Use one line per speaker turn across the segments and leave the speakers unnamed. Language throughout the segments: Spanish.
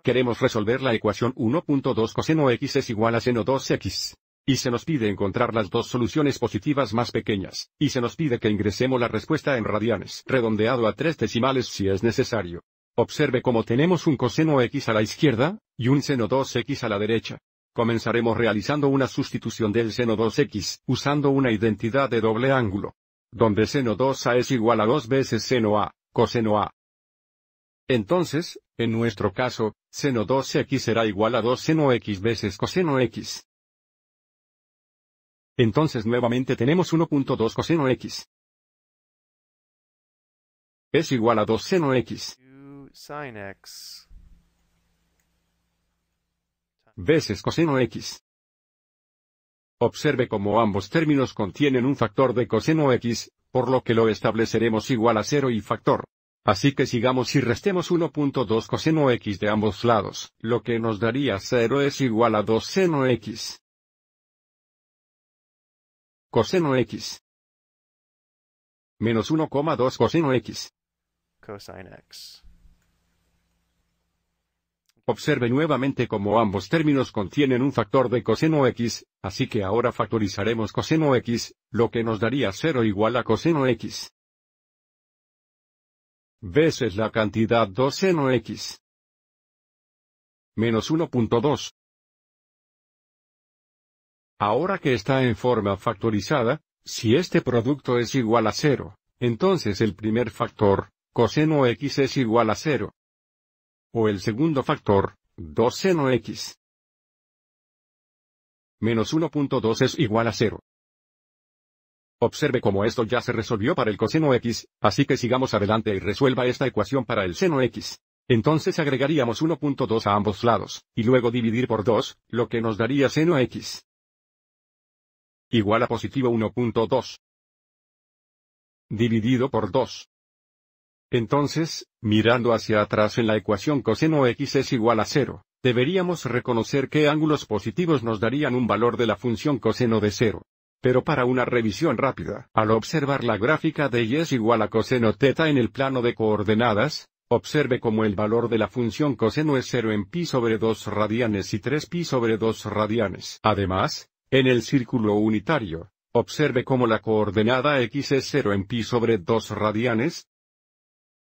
Queremos resolver la ecuación 1.2 coseno x es igual a seno 2x. Y se nos pide encontrar las dos soluciones positivas más pequeñas, y se nos pide que ingresemos la respuesta en radianes, redondeado a 3 decimales si es necesario. Observe cómo tenemos un coseno x a la izquierda, y un seno 2x a la derecha. Comenzaremos realizando una sustitución del seno 2x, usando una identidad de doble ángulo, donde seno 2a es igual a 2 veces seno a, coseno a. Entonces, en nuestro caso, seno 2x será igual a 2 seno x veces coseno x. Entonces nuevamente tenemos 1.2 coseno x es igual a 2 seno x veces coseno x. Observe cómo ambos términos contienen un factor de coseno x, por lo que lo estableceremos igual a 0 y factor. Así que sigamos y restemos 1.2 coseno x de ambos lados, lo que nos daría 0 es igual a 2 seno x. Coseno x. Menos 1,2 coseno x.
Cosine x.
Observe nuevamente cómo ambos términos contienen un factor de coseno x, así que ahora factorizaremos coseno x, lo que nos daría 0 igual a coseno x. Veces la cantidad 2 seno x. Menos 1.2. Ahora que está en forma factorizada, si este producto es igual a 0, entonces el primer factor, coseno x es igual a 0. O el segundo factor, 2 seno x. Menos 1.2 es igual a 0. Observe cómo esto ya se resolvió para el coseno x, así que sigamos adelante y resuelva esta ecuación para el seno x. Entonces agregaríamos 1.2 a ambos lados, y luego dividir por 2, lo que nos daría seno x. Igual a positivo 1.2. Dividido por 2. Entonces, mirando hacia atrás en la ecuación coseno x es igual a 0, deberíamos reconocer qué ángulos positivos nos darían un valor de la función coseno de 0. Pero para una revisión rápida, al observar la gráfica de y es igual a coseno θ en el plano de coordenadas, observe cómo el valor de la función coseno es 0 en pi sobre 2 radianes y 3 pi sobre 2 radianes. Además, en el círculo unitario, observe cómo la coordenada x es 0 en pi sobre 2 radianes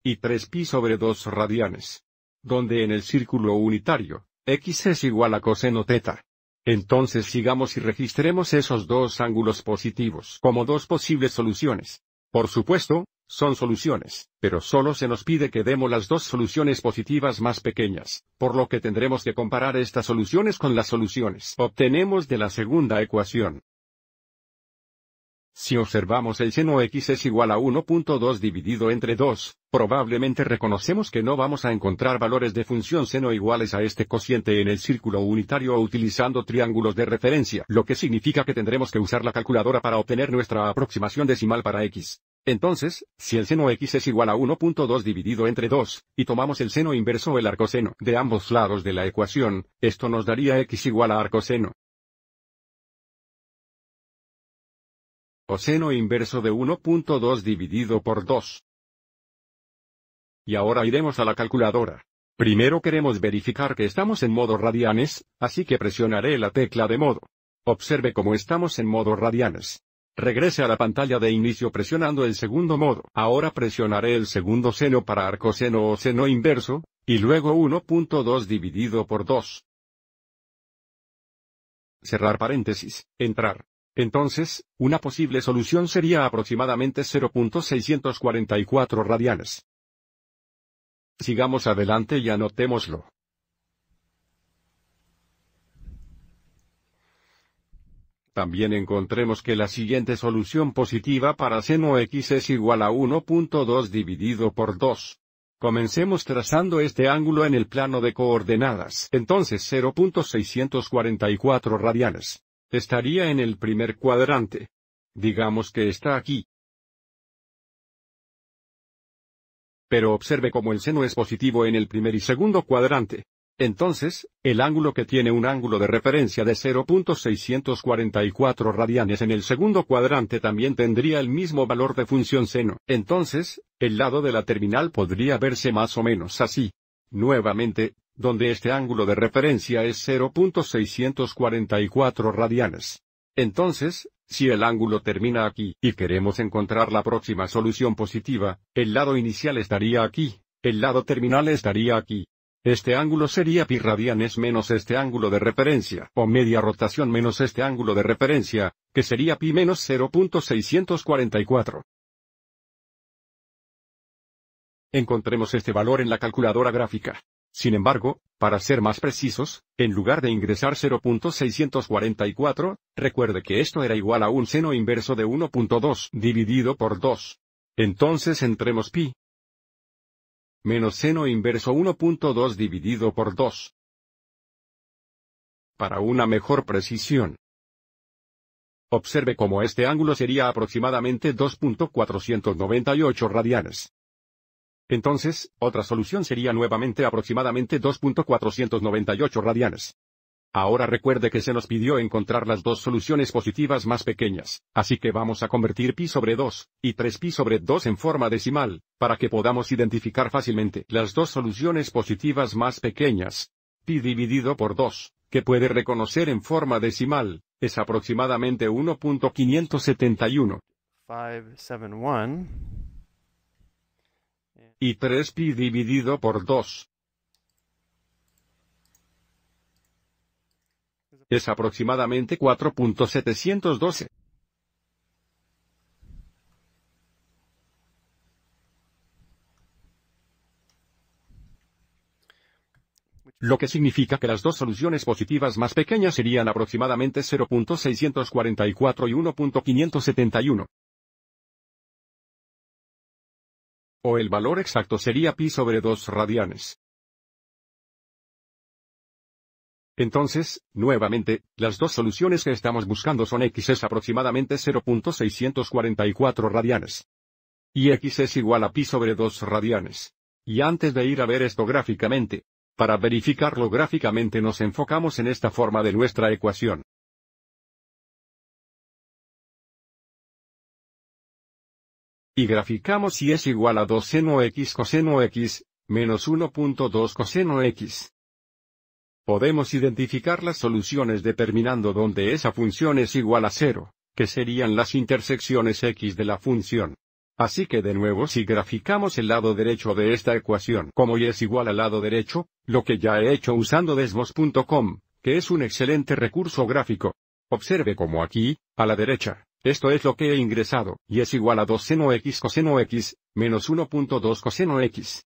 y 3 pi sobre 2 radianes. Donde en el círculo unitario, x es igual a coseno θ. Entonces sigamos y registremos esos dos ángulos positivos como dos posibles soluciones. Por supuesto, son soluciones, pero solo se nos pide que demos las dos soluciones positivas más pequeñas, por lo que tendremos que comparar estas soluciones con las soluciones obtenemos de la segunda ecuación. Si observamos el seno x es igual a 1.2 dividido entre 2, probablemente reconocemos que no vamos a encontrar valores de función seno iguales a este cociente en el círculo unitario utilizando triángulos de referencia, lo que significa que tendremos que usar la calculadora para obtener nuestra aproximación decimal para x. Entonces, si el seno x es igual a 1.2 dividido entre 2, y tomamos el seno inverso o el arcoseno de ambos lados de la ecuación, esto nos daría x igual a arcoseno. O seno inverso de 1.2 dividido por 2. Y ahora iremos a la calculadora. Primero queremos verificar que estamos en modo radianes, así que presionaré la tecla de modo. Observe cómo estamos en modo radianes. Regrese a la pantalla de inicio presionando el segundo modo. Ahora presionaré el segundo seno para arcoseno o seno inverso, y luego 1.2 dividido por 2. Cerrar paréntesis, entrar. Entonces, una posible solución sería aproximadamente 0.644 radianes. Sigamos adelante y anotémoslo. También encontremos que la siguiente solución positiva para seno x es igual a 1.2 dividido por 2. Comencemos trazando este ángulo en el plano de coordenadas. Entonces 0.644 radianes. Estaría en el primer cuadrante. Digamos que está aquí. Pero observe cómo el seno es positivo en el primer y segundo cuadrante. Entonces, el ángulo que tiene un ángulo de referencia de 0.644 radianes en el segundo cuadrante también tendría el mismo valor de función seno. Entonces, el lado de la terminal podría verse más o menos así. nuevamente, donde este ángulo de referencia es 0.644 radianes. Entonces, si el ángulo termina aquí y queremos encontrar la próxima solución positiva, el lado inicial estaría aquí, el lado terminal estaría aquí. Este ángulo sería pi radianes menos este ángulo de referencia, o media rotación menos este ángulo de referencia, que sería pi menos 0.644. Encontremos este valor en la calculadora gráfica. Sin embargo, para ser más precisos, en lugar de ingresar 0.644, recuerde que esto era igual a un seno inverso de 1.2 dividido por 2. Entonces entremos pi menos seno inverso 1.2 dividido por 2. Para una mejor precisión, observe cómo este ángulo sería aproximadamente 2.498 radianes. Entonces, otra solución sería nuevamente aproximadamente 2.498 radianes. Ahora recuerde que se nos pidió encontrar las dos soluciones positivas más pequeñas, así que vamos a convertir pi sobre 2, y 3pi sobre 2 en forma decimal, para que podamos identificar fácilmente las dos soluciones positivas más pequeñas. Pi dividido por 2, que puede reconocer en forma decimal, es aproximadamente 1.571.
571.
Y 3pi dividido por 2 es aproximadamente 4.712. Lo que significa que las dos soluciones positivas más pequeñas serían aproximadamente 0.644 y 1.571. O el valor exacto sería pi sobre 2 radianes. Entonces, nuevamente, las dos soluciones que estamos buscando son x es aproximadamente 0.644 radianes. Y x es igual a pi sobre 2 radianes. Y antes de ir a ver esto gráficamente, para verificarlo gráficamente nos enfocamos en esta forma de nuestra ecuación. Y graficamos si es igual a 2 seno x coseno x, menos 1.2 coseno x. Podemos identificar las soluciones determinando dónde esa función es igual a 0, que serían las intersecciones x de la función. Así que de nuevo si graficamos el lado derecho de esta ecuación como y es igual al lado derecho, lo que ya he hecho usando desmos.com, que es un excelente recurso gráfico. Observe como aquí, a la derecha, esto es lo que he ingresado, y es igual a 2 seno x coseno x, menos 1.2 coseno x.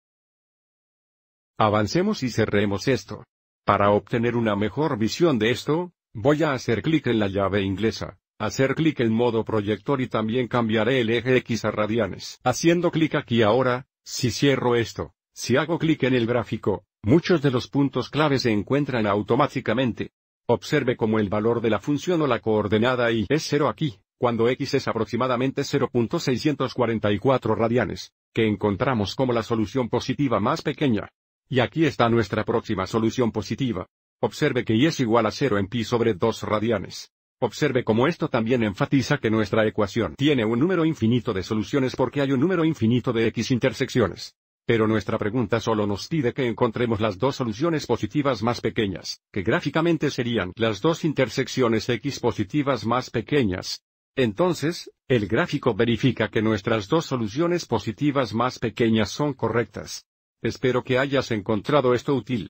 Avancemos y cerremos esto. Para obtener una mejor visión de esto, voy a hacer clic en la llave inglesa, hacer clic en modo proyector y también cambiaré el eje X a radianes. Haciendo clic aquí ahora, si cierro esto, si hago clic en el gráfico, muchos de los puntos clave se encuentran automáticamente. Observe cómo el valor de la función o la coordenada y es 0 aquí, cuando X es aproximadamente 0.644 radianes, que encontramos como la solución positiva más pequeña. Y aquí está nuestra próxima solución positiva. Observe que y es igual a 0 en pi sobre 2 radianes. Observe cómo esto también enfatiza que nuestra ecuación tiene un número infinito de soluciones porque hay un número infinito de x intersecciones. Pero nuestra pregunta solo nos pide que encontremos las dos soluciones positivas más pequeñas, que gráficamente serían las dos intersecciones x positivas más pequeñas. Entonces, el gráfico verifica que nuestras dos soluciones positivas más pequeñas son correctas. Espero que hayas encontrado esto útil.